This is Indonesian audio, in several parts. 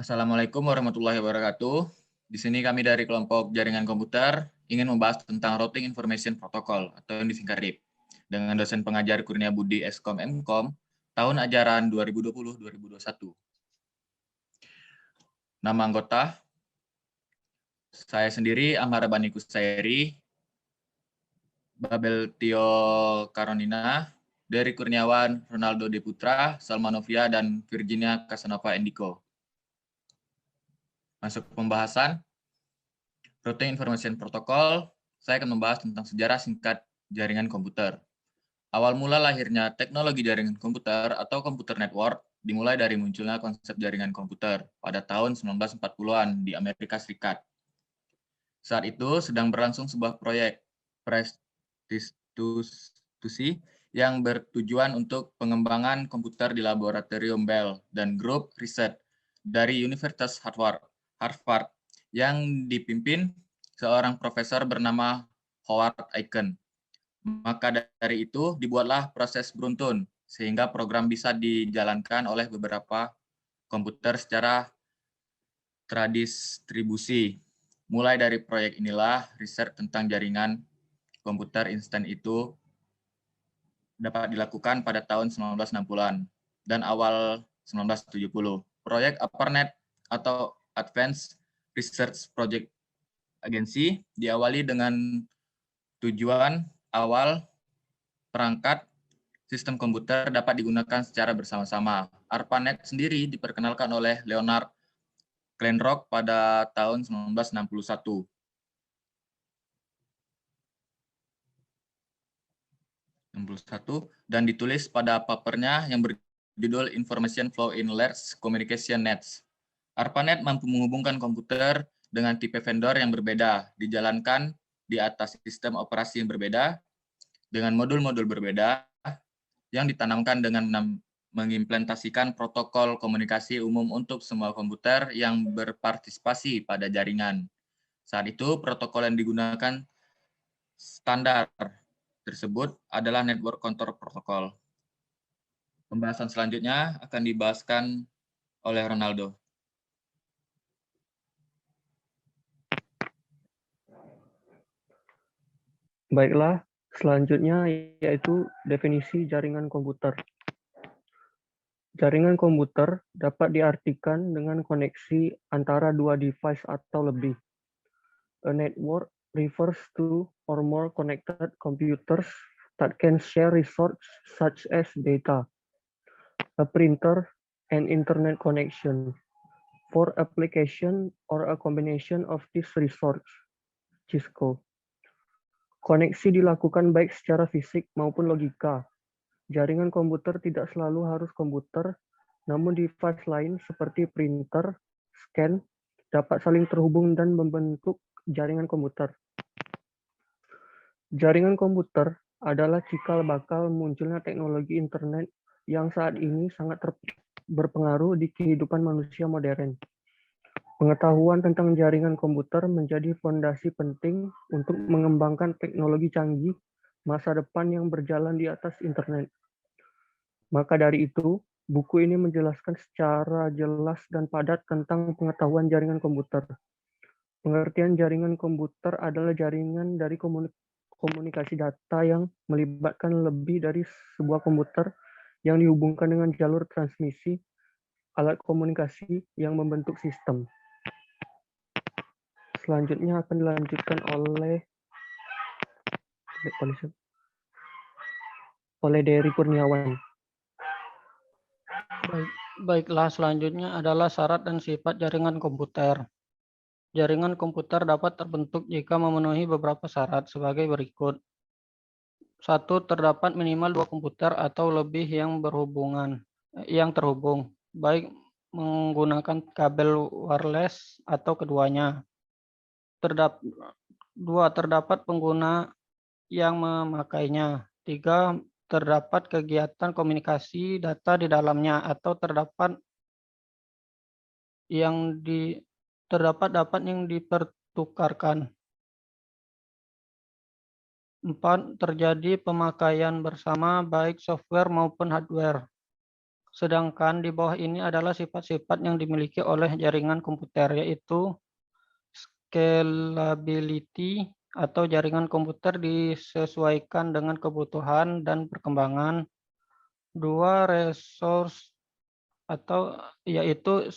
Assalamualaikum warahmatullahi wabarakatuh. Di sini kami dari kelompok jaringan komputer ingin membahas tentang Routing Information Protocol atau yang disingkat RIP dengan dosen pengajar Kurnia Budi Eskom Mkom tahun ajaran 2020-2021. Nama anggota, saya sendiri Amara Bani Kusairi, Babel Tio Karonina, Dery Kurniawan, Ronaldo De Putra, Salma Novia, dan Virginia Casanova Endiko. Masuk ke pembahasan. Routing Information Protocol, saya akan membahas tentang sejarah singkat jaringan komputer. Awal mula lahirnya teknologi jaringan komputer atau komputer network dimulai dari munculnya konsep jaringan komputer pada tahun 1940-an di Amerika Serikat. Saat itu sedang berlangsung sebuah proyek prestisiusi yang bertujuan untuk pengembangan komputer di laboratorium Bell dan grup riset dari Universitas Harvard yang dipimpin seorang profesor bernama Howard Aiken. Maka dari itu dibuatlah proses beruntun sehingga program bisa dijalankan oleh beberapa komputer secara terdistribusi. Mulai dari proyek inilah riset tentang jaringan komputer instan itu dapat dilakukan pada tahun 1960-an dan awal 1970. Proyek ARPANET atau Advanced Research Project Agency diawali dengan tujuan awal perangkat sistem komputer dapat digunakan secara bersama-sama. ARPANET sendiri diperkenalkan oleh Leonard Kleinrock pada tahun 1961. Dan ditulis pada papernya yang berjudul Information Flow in Large Communication Nets. ARPANET mampu menghubungkan komputer dengan tipe vendor yang berbeda, dijalankan di atas sistem operasi yang berbeda, dengan modul-modul berbeda, yang ditanamkan dengan mengimplementasikan protokol komunikasi umum untuk semua komputer yang berpartisipasi pada jaringan. Saat itu, protokol yang digunakan standar tersebut adalah Network Control Protocol. Pembahasan selanjutnya akan dibahaskan oleh Ronaldo. Baiklah, selanjutnya yaitu definisi jaringan komputer. Jaringan komputer dapat diartikan dengan koneksi antara dua device atau lebih. A network refers to or more connected computers that can share resources such as data, a printer, and internet connection for application or a combination of these resources, JISCO. Koneksi dilakukan baik secara fisik maupun logika. Jaringan komputer tidak selalu harus komputer, namun device lain seperti printer, scan, dapat saling terhubung dan membentuk jaringan komputer. Jaringan komputer adalah cikal bakal munculnya teknologi internet yang saat ini sangat berpengaruh di kehidupan manusia modern. Pengetahuan tentang jaringan komputer menjadi fondasi penting untuk mengembangkan teknologi canggih masa depan yang berjalan di atas internet. Maka dari itu, buku ini menjelaskan secara jelas dan padat tentang pengetahuan jaringan komputer. Pengertian jaringan komputer adalah jaringan dari komunikasi data yang melibatkan lebih dari sebuah komputer yang dihubungkan dengan jalur transmisi, alat komunikasi yang membentuk sistem. Selanjutnya akan dilanjutkan oleh Dery Kurniawan. Baiklah, selanjutnya adalah syarat dan sifat jaringan komputer. Jaringan komputer dapat terbentuk jika memenuhi beberapa syarat sebagai berikut. 1. Terdapat minimal 2 komputer atau lebih yang terhubung, baik menggunakan kabel wireless atau keduanya. 2. Terdapat pengguna yang memakainya. 3. Terdapat kegiatan komunikasi data di dalamnya atau terdapat dapat yang dipertukarkan. 4. Terjadi pemakaian bersama baik software maupun hardware. Sedangkan di bawah ini adalah sifat-sifat yang dimiliki oleh jaringan komputer, yaitu scalability atau jaringan komputer disesuaikan dengan kebutuhan dan perkembangan. 2, resource atau yaitu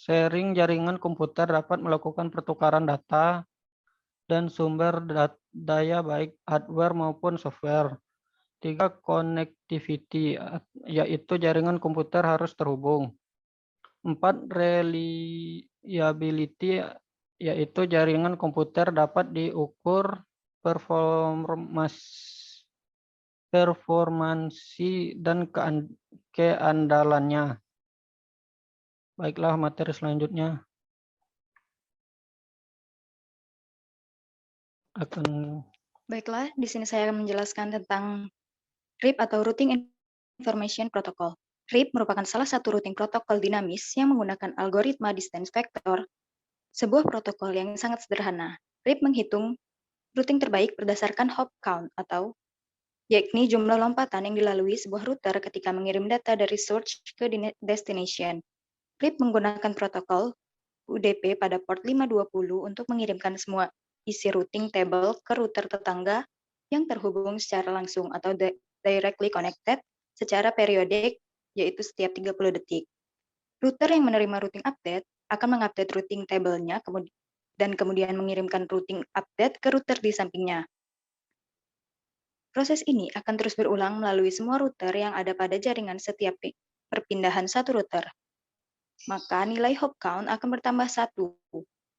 sharing jaringan komputer dapat melakukan pertukaran data dan sumber daya baik hardware maupun software. 3, connectivity, yaitu jaringan komputer harus terhubung. 4, reliability, yaitu jaringan komputer dapat diukur performansi dan keandalannya. Baiklah, materi selanjutnya akan Baiklah, di sini saya akan menjelaskan tentang RIP atau Routing Information Protocol. RIP merupakan salah satu routing protokol dinamis yang menggunakan algoritma distance vector, sebuah protokol yang sangat sederhana. RIP menghitung routing terbaik berdasarkan hop count atau yakni jumlah lompatan yang dilalui sebuah router ketika mengirim data dari source ke destination. RIP menggunakan protokol UDP pada port 520 untuk mengirimkan semua isi routing table ke router tetangga yang terhubung secara langsung atau directly connected secara periodik, yaitu setiap 30 detik. Router yang menerima routing update akan mengupdate routing table-nya dan kemudian mengirimkan routing update ke router di sampingnya. Proses ini akan terus berulang melalui semua router yang ada pada jaringan setiap perpindahan satu router. Maka nilai hop count akan bertambah 1.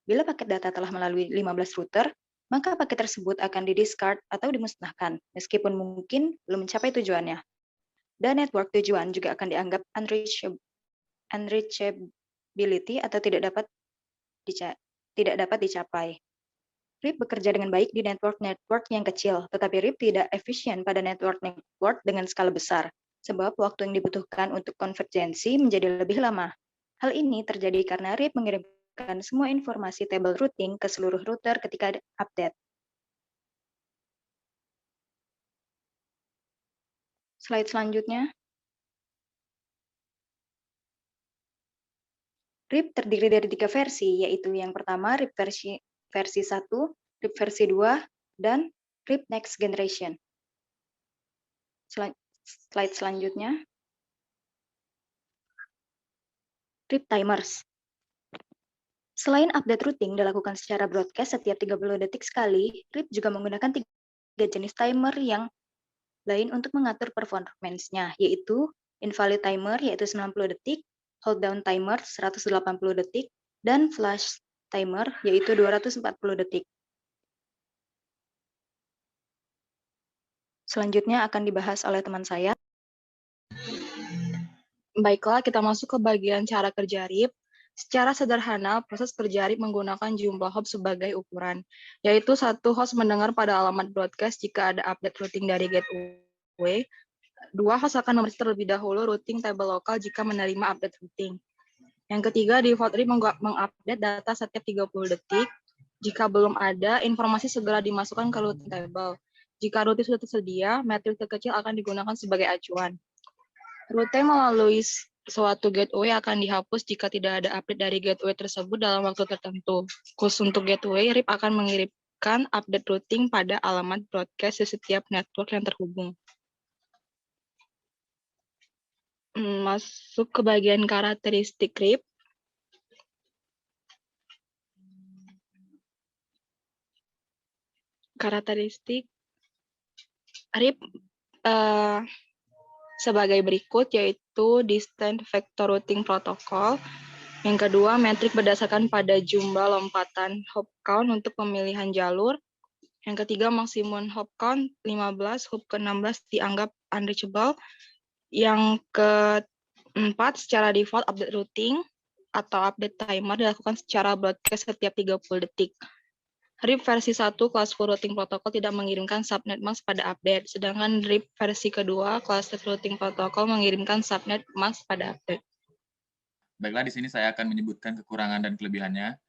Bila paket data telah melalui 15 router, maka paket tersebut akan di-discard atau dimusnahkan, meskipun mungkin belum mencapai tujuannya. Dan network tujuan juga akan dianggap unreachability atau tidak dapat dicapai. RIP bekerja dengan baik di network yang kecil, tetapi RIP tidak efisien pada network dengan skala besar, sebab waktu yang dibutuhkan untuk konvergensi menjadi lebih lama. Hal ini terjadi karena RIP mengirimkan semua informasi table routing ke seluruh router ketika update. Slide selanjutnya. RIP terdiri dari 3 versi, yaitu yang pertama RIP versi 1, RIP versi 2, dan RIP Next Generation. Slide selanjutnya. RIP Timers. Selain update routing dilakukan secara broadcast setiap 30 detik sekali, RIP juga menggunakan 3 jenis timer yang lain untuk mengatur performance-nya, yaitu invalid timer, yaitu 90 detik, hold down timer, 180 detik, dan flash timer, yaitu 240 detik. Selanjutnya akan dibahas oleh teman saya. Baiklah, kita masuk ke bagian cara kerja RIP. Secara sederhana, proses kerja RIP menggunakan jumlah hop sebagai ukuran, yaitu satu host mendengar pada alamat broadcast jika ada update routing dari gateway. 2, host akan memeriksa terlebih dahulu routing table lokal jika menerima update routing. Yang ketiga, default RIP mengupdate data setiap 30 detik. Jika belum ada, informasi segera dimasukkan ke routing table. Jika routing sudah tersedia, metrik terkecil akan digunakan sebagai acuan. Routing melalui suatu gateway akan dihapus jika tidak ada update dari gateway tersebut dalam waktu tertentu. Khusus untuk gateway, RIP akan mengirimkan update routing pada alamat broadcast di setiap network yang terhubung. Masuk ke bagian karakteristik RIP. Karakteristik RIP sebagai berikut, yaitu Distant Vector Routing Protocol. Yang kedua, metrik berdasarkan pada jumlah lompatan hop count untuk pemilihan jalur. Yang ketiga, maksimum hop count 15, hop ke-16 dianggap unreachable. Yang keempat, secara default update routing atau update timer dilakukan secara broadcast setiap 30 detik. RIP versi 1 kelas full routing protocol tidak mengirimkan subnet mask pada update, sedangkan RIP versi kedua kelas routing protocol mengirimkan subnet mask pada update. Baiklah, di sini saya akan menyebutkan kekurangan dan kelebihannya.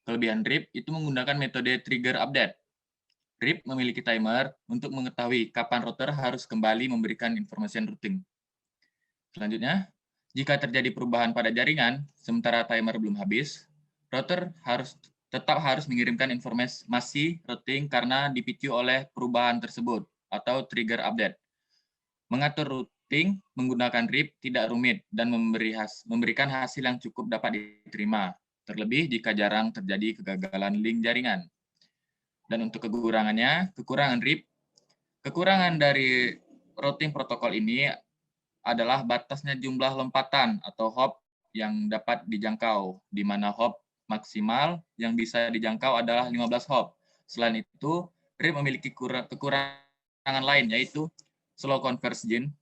Kelebihan RIP itu menggunakan metode trigger update. RIP memiliki timer untuk mengetahui kapan router harus kembali memberikan informasi routing. Selanjutnya, Jika terjadi perubahan pada jaringan, sementara timer belum habis, router tetap harus mengirimkan informasi routing karena dipicu oleh perubahan tersebut atau trigger update. Mengatur routing menggunakan RIP tidak rumit dan memberikan hasil yang cukup dapat diterima, terlebih jika jarang terjadi kegagalan link jaringan. Dan untuk kekurangan RIP, kekurangan dari routing protokol ini adalah batasnya jumlah lompatan atau hop yang dapat dijangkau, di mana hop maksimal yang bisa dijangkau adalah 15 hop. Selain itu, RIP memiliki kekurangan lain, yaitu slow conversion,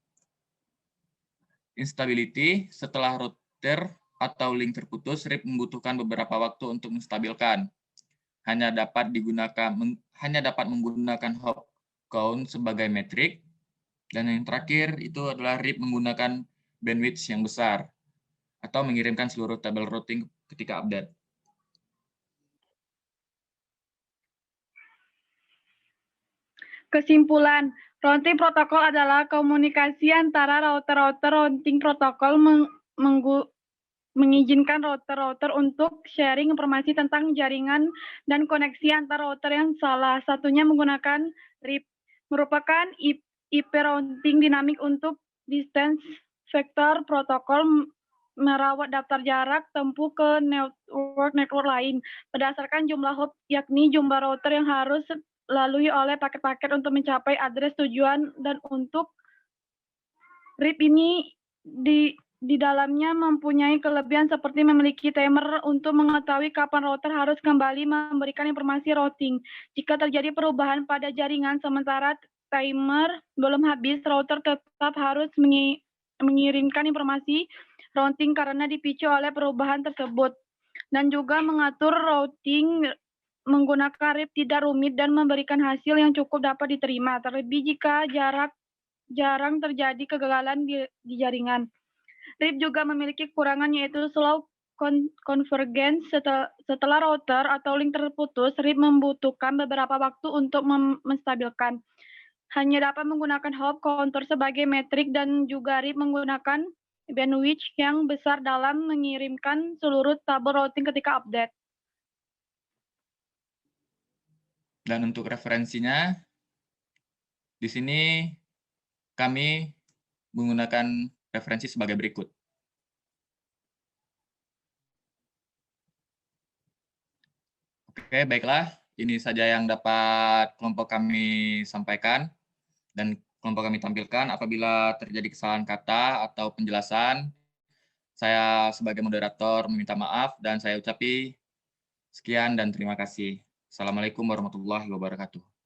instability. Setelah router atau link terputus, RIP membutuhkan beberapa waktu untuk menstabilkan. Hanya dapat menggunakan hop count sebagai metrik. Dan yang terakhir itu adalah RIP menggunakan bandwidth yang besar atau mengirimkan seluruh tabel routing ketika update. Kesimpulan, routing protokol adalah komunikasi antara router-router. Routing protokol mengizinkan router-router untuk sharing informasi tentang jaringan dan koneksi antar router yang salah satunya menggunakan RIP, merupakan IP routing dinamik untuk distance vector protokol merawat daftar jarak tempuh ke network lain berdasarkan jumlah hop, yakni jumlah router yang harus lalui oleh paket-paket untuk mencapai address tujuan. Dan untuk RIP ini di dalamnya mempunyai kelebihan seperti memiliki timer untuk mengetahui kapan router harus kembali memberikan informasi routing. Jika terjadi perubahan pada jaringan sementara timer belum habis, router tetap harus mengirimkan informasi routing karena dipicu oleh perubahan tersebut. Dan juga mengatur routing menggunakan RIP tidak rumit dan memberikan hasil yang cukup dapat diterima, terlebih jika jarang terjadi kegagalan di jaringan. RIP juga memiliki kekurangan, yaitu slow convergence. Setelah router atau link terputus, RIP membutuhkan beberapa waktu untuk menstabilkan. Hanya dapat menggunakan hop counter sebagai metrik, dan juga RIP menggunakan bandwidth yang besar dalam mengirimkan seluruh tabel routing ketika update. Dan untuk referensinya, di sini kami menggunakan referensi sebagai berikut. Oke, baiklah. Ini saja yang dapat kelompok kami sampaikan dan kelompok kami tampilkan. Apabila terjadi kesalahan kata atau penjelasan, saya sebagai moderator meminta maaf dan saya ucapi sekian dan terima kasih. Assalamualaikum warahmatullahi wabarakatuh.